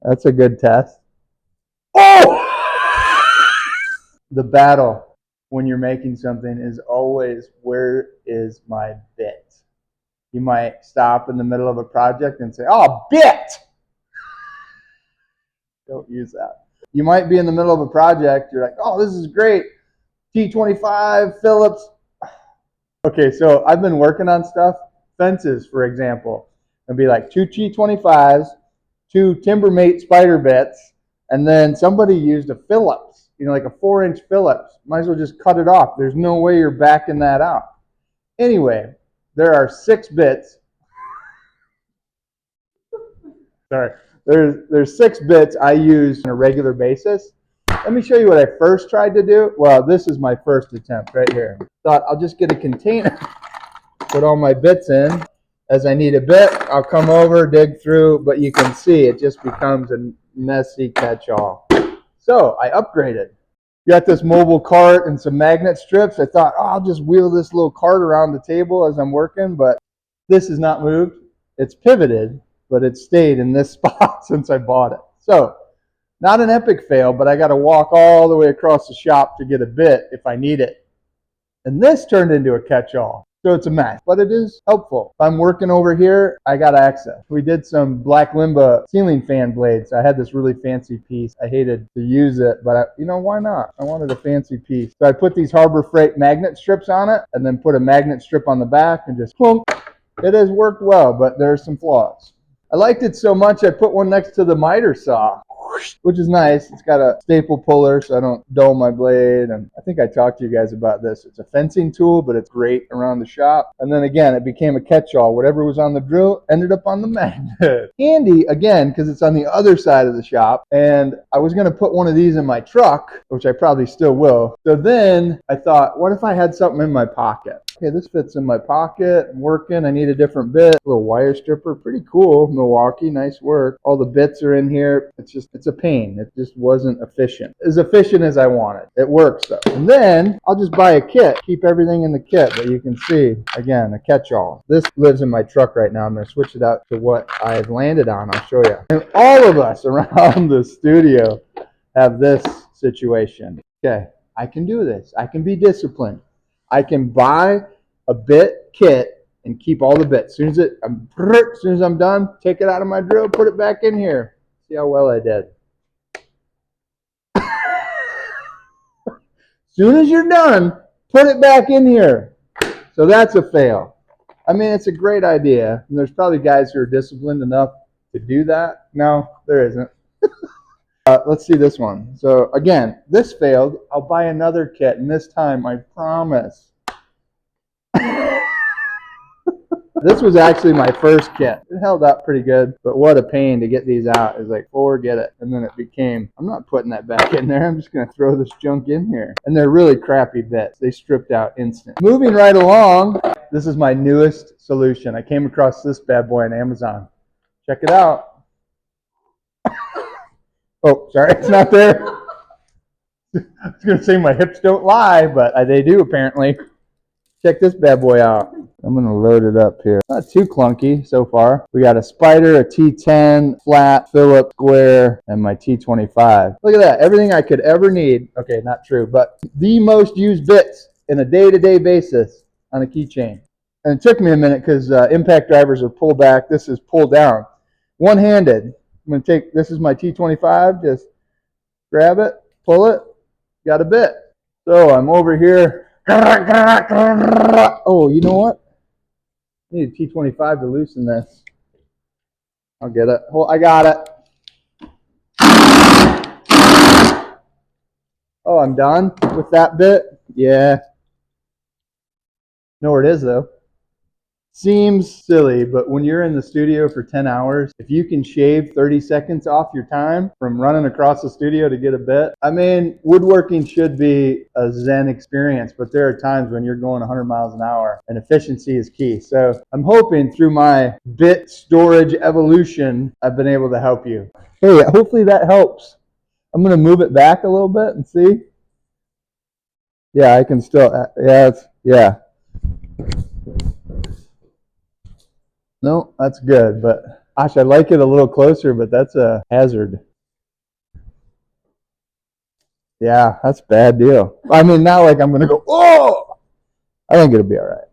That's a good test. Oh! The battle when you're making something is always, where is my bit? You might stop in the middle of a project and say, oh, bit! Don't use that. You might be in the middle of a project. You're like, oh, this is great. T25, Phillips. Okay, so I've been working on stuff. Fences, for example. It'd be like 2 T25s, 2 Timbermate spider bits, and then somebody used a Phillips, like a 4-inch Phillips. Might as well just cut it off. There's no way you're backing that out. Anyway, there are 6 bits. Sorry. There's 6 bits I use on a regular basis. Let me show you what I first tried to do. Well, this is my first attempt right here. Thought I'll just get a container, put all my bits in. As I need a bit, I'll come over, dig through, but you can see it just becomes a messy catch-all. So I upgraded. Got this mobile cart and some magnet strips. I thought, oh, I'll just wheel this little cart around the table as I'm working, but this is not moved. It's pivoted, but it's stayed in this spot since I bought it. So not an epic fail, but I got to walk all the way across the shop to get a bit if I need it. And this turned into a catch-all. So it's a mess, but it is helpful. If I'm working over here, I got access. We did some Black Limba ceiling fan blades. I had this really fancy piece. I hated to use it, but why not? I wanted a fancy piece. So I put these Harbor Freight magnet strips on it and then put a magnet strip on the back and just plunk. It has worked well, but there's some flaws. I liked it so much I put one next to the miter saw, which is nice. It's got a staple puller so I don't dull my blade. And I think I talked to you guys about this. It's a fencing tool, but it's great around the shop. And then again, it became a catch-all. Whatever was on the drill ended up on the magnet. Handy, again, because it's on the other side of the shop. And I was going to put one of these in my truck, which I probably still will. So then I thought, what if I had something in my pocket? Okay, this fits in my pocket. I'm working. I need a different bit. A little wire stripper. Pretty cool. Milwaukee. Nice work. All the bits are in here. It's a pain. It just wasn't efficient. As efficient as I wanted. It works though. And then I'll just buy a kit. Keep everything in the kit. But you can see, again, a catch-all. This lives in my truck right now. I'm going to switch it out to what I've landed on. I'll show you. And all of us around the studio have this situation. Okay, I can do this. I can be disciplined. I can buy a bit kit and keep all the bits. As soon as I'm done, take it out of my drill, put it back in here. See how well I did. As soon as you're done, put it back in here. So that's a fail. I mean, it's a great idea. And there's probably guys who are disciplined enough to do that. No, there isn't. Let's see this one. So again, this failed. I'll buy another kit, and this time I promise. This was actually my first kit. It held up pretty good, but what a pain to get these out. It's like, forget it. And then it became, I'm not putting that back in there. I'm just going to throw this junk in here. And they're really crappy bits. They stripped out instant. Moving right along, this is my newest solution. I came across this bad boy on Amazon. Check it out. Oh, sorry, it's not there. I was going to say my hips don't lie, but they do apparently. Check this bad boy out. I'm going to load it up here. Not too clunky so far. We got a Spider, a T10, flat, Phillips, square, and my T25. Look at that. Everything I could ever need. Okay, not true, but the most used bits in a day-to-day basis on a keychain. And it took me a minute because impact drivers are pull back. This is pull down. One-handed. I'm going to take, this is my T25. Just grab it, pull it, got a bit. So I'm over here. Oh, you know what? I need a T25 to loosen this. I'll get it. Oh, I got it. Oh, I'm done with that bit? Yeah. Know where it is, though. Seems silly, but when you're in the studio for 10 hours, if you can shave 30 seconds off your time from running across the studio to get a bit, I mean, woodworking should be a zen experience, but there are times when you're going 100 miles an hour, and efficiency is key. So I'm hoping through my bit storage evolution, I've been able to help you. Hey, hopefully that helps. I'm going to move it back a little bit and see. Yeah, I can still, yeah. No, that's good, but Gosh, I like it a little closer, but that's a hazard. Yeah, that's a bad deal. I mean, not like I'm going to go, oh! I think it'll be all right.